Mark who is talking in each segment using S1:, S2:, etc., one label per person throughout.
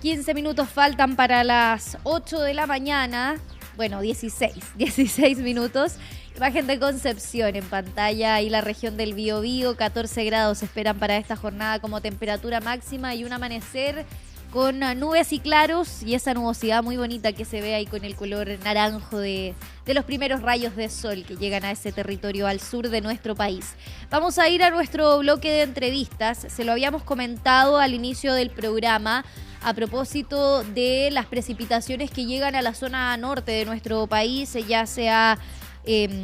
S1: 15 minutos faltan para las 8 de la mañana. Bueno, 16 minutos. Imagen de Concepción en pantalla y la región del Biobío. 14 grados se esperan para esta jornada como temperatura máxima y un amanecer con nubes y claros y esa nubosidad muy bonita que se ve ahí con el color naranjo de los primeros rayos de sol que llegan a ese territorio al sur de nuestro país. Vamos a ir a nuestro bloque de entrevistas. Se lo habíamos comentado al inicio del programa a propósito de las precipitaciones que llegan a la zona norte de nuestro país. Ya se ha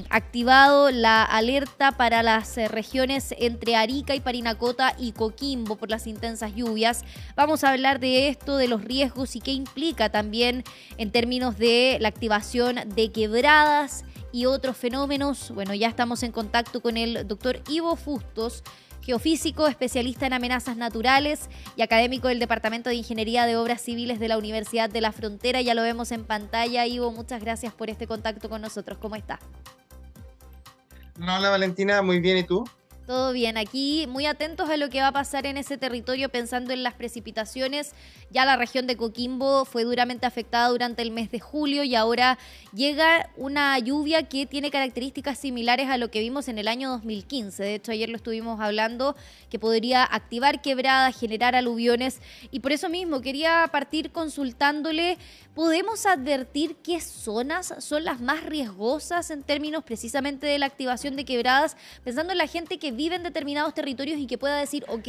S1: activado la alerta para las regiones entre Arica y Parinacota y Coquimbo por las intensas lluvias. Vamos a hablar de esto, de los riesgos y qué implica también en términos de la activación de quebradas y otros fenómenos. Bueno, ya estamos en contacto con el doctor Ivo Fustos, geofísico, especialista en amenazas naturales y académico del Departamento de Ingeniería de Obras Civiles de la Universidad de la Frontera. Ya lo vemos en pantalla. Ivo, muchas gracias por este contacto con nosotros. ¿Cómo está?
S2: Hola Valentina, muy bien, ¿y tú?
S1: Todo bien, aquí muy atentos a lo que va a pasar en ese territorio pensando en las precipitaciones. Ya la región de Coquimbo fue duramente afectada durante el mes de julio y ahora llega una lluvia que tiene características similares a lo que vimos en el año 2015. De hecho, ayer lo estuvimos hablando, que podría activar quebradas, generar aluviones y por eso mismo quería partir consultándole. ¿Podemos advertir qué zonas son las más riesgosas en términos precisamente de la activación de quebradas, pensando en la gente que vive en determinados territorios y que pueda decir, ok,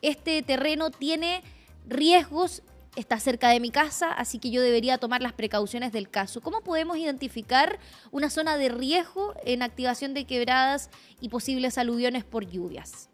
S1: este terreno tiene riesgos, está cerca de mi casa, así que yo debería tomar las precauciones del caso? ¿Cómo podemos identificar una zona de riesgo en activación de quebradas y posibles aluviones por lluvias?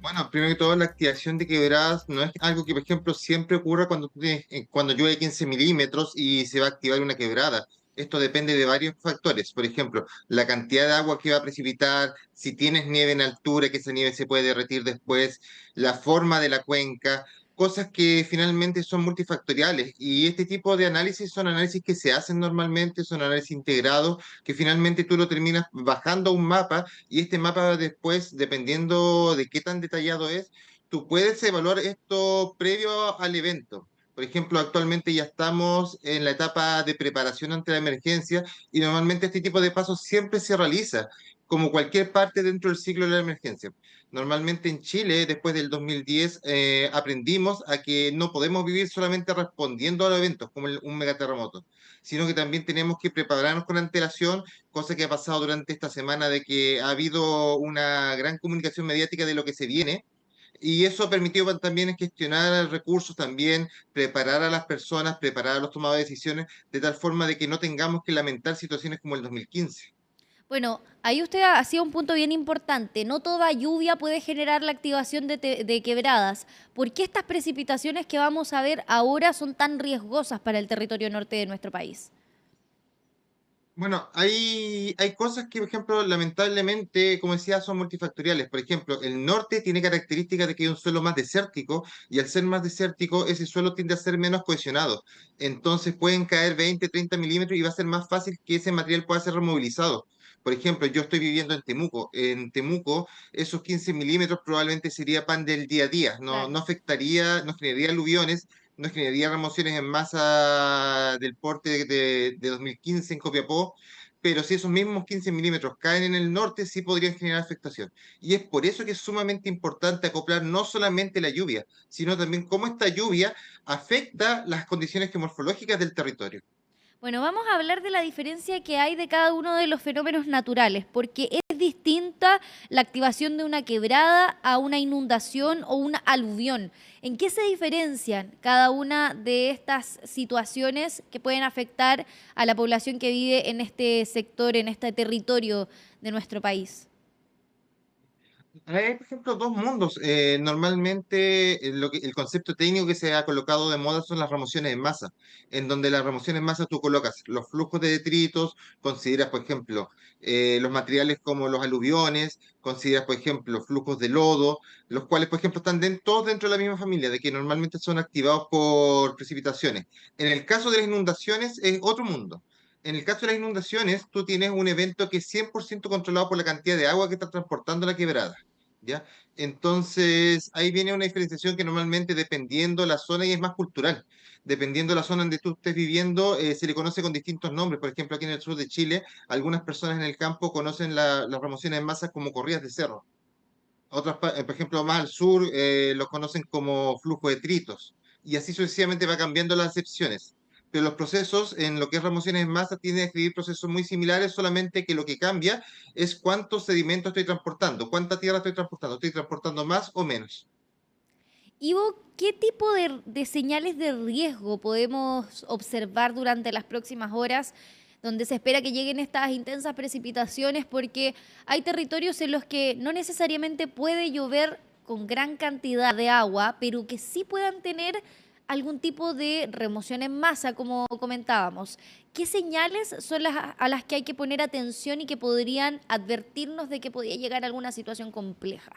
S2: Bueno, primero que todo, la activación de quebradas no es algo que, por ejemplo, siempre ocurra cuando llueve 15 milímetros y se va a activar una quebrada. Esto depende de varios factores. Por ejemplo, la cantidad de agua que va a precipitar, si tienes nieve en altura, que esa nieve se puede derretir después, la forma de la cuenca, cosas que finalmente son multifactoriales. Y este tipo de análisis son análisis que se hacen normalmente, son análisis integrados, que finalmente tú lo terminas bajando a un mapa y este mapa después, dependiendo de qué tan detallado es, tú puedes evaluar esto previo al evento. Por ejemplo, actualmente ya estamos en la etapa de preparación ante la emergencia y normalmente este tipo de pasos siempre se realiza como cualquier parte dentro del ciclo de la emergencia. Normalmente en Chile, después del 2010, aprendimos a que no podemos vivir solamente respondiendo a los eventos como un megaterremoto, sino que también tenemos que prepararnos con antelación, cosa que ha pasado durante esta semana de que ha habido una gran comunicación mediática de lo que se viene. Y eso ha permitido también gestionar recursos, también preparar a las personas, preparar a los tomadores de decisiones, de tal forma de que no tengamos que lamentar situaciones como el 2015.
S1: Bueno, ahí usted hacía un punto bien importante. No toda lluvia puede generar la activación de quebradas. ¿Por qué estas precipitaciones que vamos a ver ahora son tan riesgosas para el territorio norte de nuestro país?
S2: Bueno, hay cosas que, por ejemplo, lamentablemente, como decía, son multifactoriales. Por ejemplo, el norte tiene características de que es un suelo más desértico y al ser más desértico, ese suelo tiende a ser menos cohesionado. Entonces pueden caer 20, 30 milímetros y va a ser más fácil que ese material pueda ser removilizado. Por ejemplo, yo estoy viviendo en Temuco. En Temuco, esos 15 milímetros probablemente sería pan del día a día. No,
S1: Claro.
S2: no afectaría, no generaría aluviones, no generaría remociones en masa del porte de 2015 en Copiapó, pero si esos mismos 15 milímetros caen en el norte, sí podrían generar afectación. Y es por eso que es sumamente importante acoplar no solamente la lluvia, sino también cómo esta lluvia afecta las condiciones geomorfológicas del territorio.
S1: Bueno, vamos a hablar de la diferencia que hay de cada uno de los fenómenos naturales, porque es distinta la activación de una quebrada a una inundación o una aluvión. ¿En qué se diferencian cada una de estas situaciones que pueden afectar a la población que vive en este sector, en este territorio de nuestro país?
S2: Hay, por ejemplo, dos mundos. Normalmente el concepto técnico que se ha colocado de moda son las remociones en masa, en donde las remociones en masa tú colocas los flujos de detritos, consideras, por ejemplo, los materiales como los aluviones, consideras, por ejemplo, flujos de lodo, los cuales, por ejemplo, están todos dentro de la misma familia, de que normalmente son activados por precipitaciones. En el caso de las inundaciones es otro mundo. En el caso de las inundaciones, tú tienes un evento que es 100% controlado por la cantidad de agua que está transportando la quebrada. ¿ya? Entonces, ahí viene una diferenciación que normalmente dependiendo la zona y es más cultural. Dependiendo de la zona donde tú estés viviendo, se le conoce con distintos nombres. Por ejemplo, aquí en el sur de Chile, algunas personas en el campo conocen las remociones en masa como corridas de cerro. Otras, por ejemplo, más al sur, los conocen como flujo de tritos. Y así sucesivamente va cambiando las acepciones. Pero los procesos en lo que es remociones en masa tienden a escribir procesos muy similares, solamente que lo que cambia es cuántos sedimentos estoy transportando, cuánta tierra estoy transportando más o menos.
S1: Ivo, ¿qué tipo de señales de riesgo podemos observar durante las próximas horas donde se espera que lleguen estas intensas precipitaciones? Porque hay territorios en los que no necesariamente puede llover con gran cantidad de agua, pero que sí puedan tener algún tipo de remoción en masa, como comentábamos. ¿Qué señales son las a las que hay que poner atención y que podrían advertirnos de que podría llegar alguna situación compleja?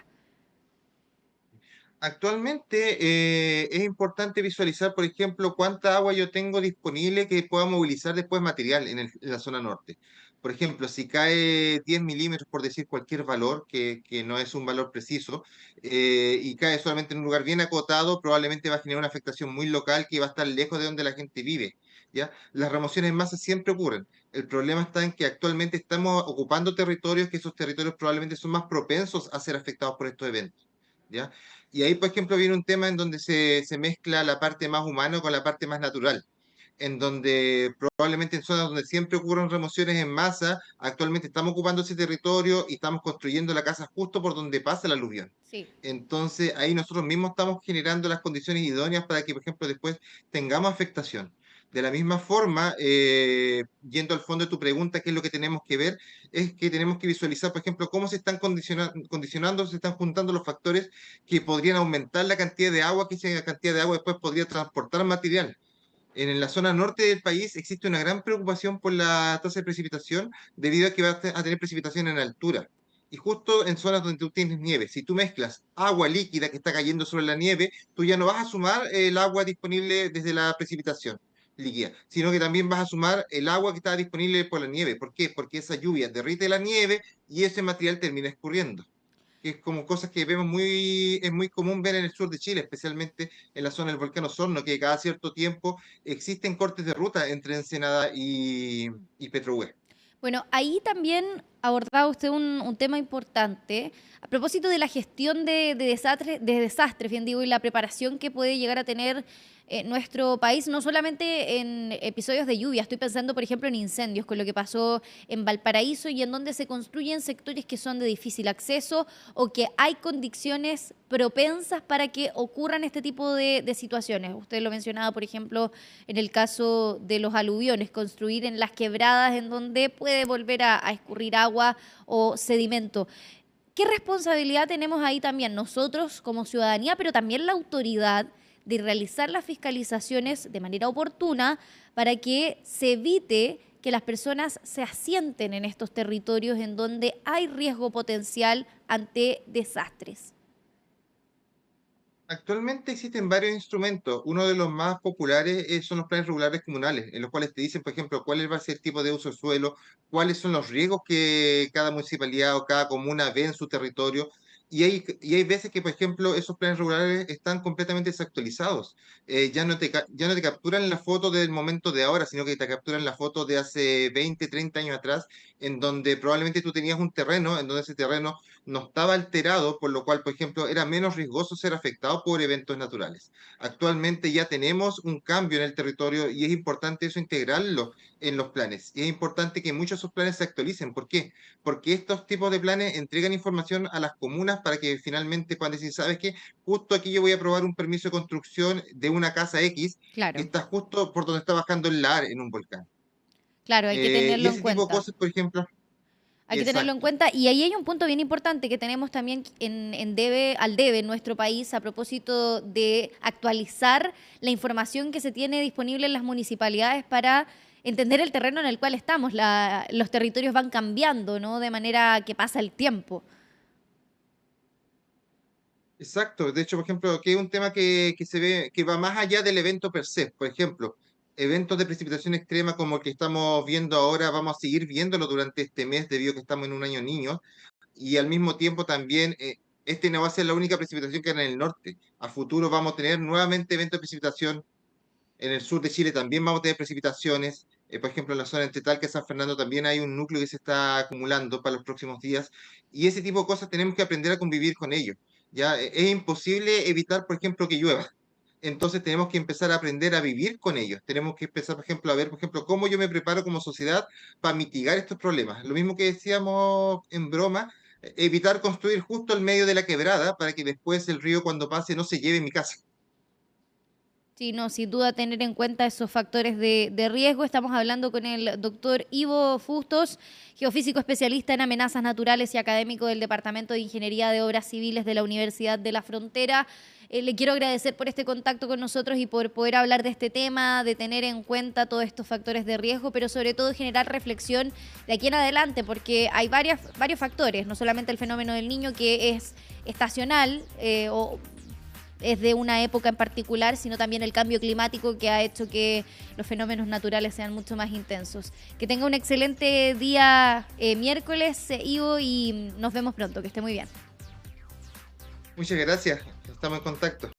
S2: Actualmente es importante visualizar, por ejemplo, cuánta agua yo tengo disponible que pueda movilizar después material en la zona norte. Por ejemplo, si cae 10 milímetros, por decir cualquier valor, que no es un valor preciso, y cae solamente en un lugar bien acotado, probablemente va a generar una afectación muy local que va a estar lejos de donde la gente vive. ¿Ya? Las remociones en masa siempre ocurren. El problema está en que actualmente estamos ocupando territorios que esos territorios probablemente son más propensos a ser afectados por estos eventos. ¿Ya? Y ahí, por ejemplo, viene un tema en donde se mezcla la parte más humana con la parte más natural, en donde probablemente en zonas donde siempre ocurren remociones en masa, actualmente estamos ocupando ese territorio y estamos construyendo la casa justo por donde pasa el aluvión.
S1: Sí.
S2: Entonces, ahí nosotros mismos estamos generando las condiciones idóneas para que, por ejemplo, después tengamos afectación. De la misma forma, yendo al fondo de tu pregunta, ¿qué es lo que tenemos que ver? Es que tenemos que visualizar, por ejemplo, cómo se están condicionando, se están juntando los factores que podrían aumentar la cantidad de agua, que esa cantidad de agua después podría transportar material. La zona norte del país existe una gran preocupación por la tasa de precipitación debido a que va a tener precipitación en altura. Y justo en zonas donde tú tienes nieve, si tú mezclas agua líquida que está cayendo sobre la nieve, tú ya no vas a sumar el agua disponible desde la precipitación líquida, sino que también vas a sumar el agua que está disponible por la nieve. ¿Por qué? Porque esa lluvia derrite la nieve y ese material termina escurriendo, que es como cosas que vemos es muy común ver en el sur de Chile, especialmente en la zona del volcán Osorno, que cada cierto tiempo existen cortes de ruta entre Ensenada y Petrohue.
S1: Bueno, ahí también abordaba usted un tema importante a propósito de la gestión de desastres, bien digo, y la preparación que puede llegar a tener nuestro país, no solamente en episodios de lluvia, estoy pensando, por ejemplo, en incendios, con lo que pasó en Valparaíso y en donde se construyen sectores que son de difícil acceso o que hay condiciones propensas para que ocurran este tipo de situaciones. Usted lo mencionaba, por ejemplo, en el caso de los aluviones, construir en las quebradas en donde puede volver a escurrir agua o sedimento. ¿Qué responsabilidad tenemos ahí también nosotros como ciudadanía, pero también la autoridad de realizar las fiscalizaciones de manera oportuna para que se evite que las personas se asienten en estos territorios en donde hay riesgo potencial ante desastres?
S2: Actualmente existen varios instrumentos. Uno de los más populares son los planes regulares comunales, en los cuales te dicen, por ejemplo, cuál va a ser el tipo de uso del suelo, cuáles son los riesgos que cada municipalidad o cada comuna ve en su territorio. Y hay veces que, por ejemplo, esos planes regulares están completamente desactualizados. Ya no te capturan la foto del momento de ahora, sino que te capturan la foto de hace 20, 30 años atrás, en donde probablemente tú tenías un terreno, en donde ese terreno no estaba alterado, por lo cual, por ejemplo, era menos riesgoso ser afectado por eventos naturales. Actualmente ya tenemos un cambio en el territorio y es importante eso integrarlo en los planes. Y es importante que muchos de esos planes se actualicen. ¿Por qué? Porque estos tipos de planes entregan información a las comunas para que finalmente cuando dicen, ¿sabes qué? Justo aquí yo voy a aprobar un permiso de construcción de una casa X que
S1: Claro,
S2: está justo por donde está bajando el lar en un volcán.
S1: claro, hay que
S2: Y
S1: tenerlo en
S2: ese tipo de
S1: cuenta.
S2: cosas, por ejemplo,
S1: Hay que tenerlo en
S2: exacto.
S1: cuenta. Y ahí hay un punto bien importante que tenemos también en al debe en nuestro país a propósito de actualizar la información que se tiene disponible en las municipalidades para entender el terreno en el cual estamos. Los territorios van cambiando, ¿no? De manera que pasa el tiempo.
S2: Exacto, de hecho, por ejemplo, que es un tema que se ve, que va más allá del evento per se. Por ejemplo, eventos de precipitación extrema como el que estamos viendo ahora, vamos a seguir viéndolo durante este mes debido a que estamos en un año niño, y al mismo tiempo también Este no va a ser la única precipitación que hay en el norte. A futuro vamos a tener nuevamente eventos de precipitación. En el sur de Chile también vamos a tener precipitaciones. Por ejemplo, en la zona entre Talca y San Fernando también hay un núcleo que se está acumulando para los próximos días. Y ese tipo de cosas tenemos que aprender a convivir con ellos. Ya es imposible evitar, por ejemplo, que llueva. Entonces tenemos que empezar a aprender a vivir con ellos. Tenemos que empezar, por ejemplo, a ver, por ejemplo, cómo yo me preparo como sociedad para mitigar estos problemas. Lo mismo que decíamos en broma, evitar construir justo al medio de la quebrada para que después el río cuando pase no se lleve mi casa.
S1: Sí, no, sin duda tener en cuenta esos factores de riesgo. Estamos hablando con el doctor Ivo Fustos, geofísico especialista en amenazas naturales y académico del Departamento de Ingeniería de Obras Civiles de la Universidad de la Frontera. Le quiero agradecer por este contacto con nosotros y por poder hablar de este tema, de tener en cuenta todos estos factores de riesgo, pero sobre todo generar reflexión de aquí en adelante, porque hay varios factores, no solamente el fenómeno del Niño, que es estacional o es de una época en particular, sino también el cambio climático que ha hecho que los fenómenos naturales sean mucho más intensos. Que tenga un excelente día miércoles, Ivo, y nos vemos pronto. Que esté muy bien.
S2: Muchas gracias. Estamos en contacto.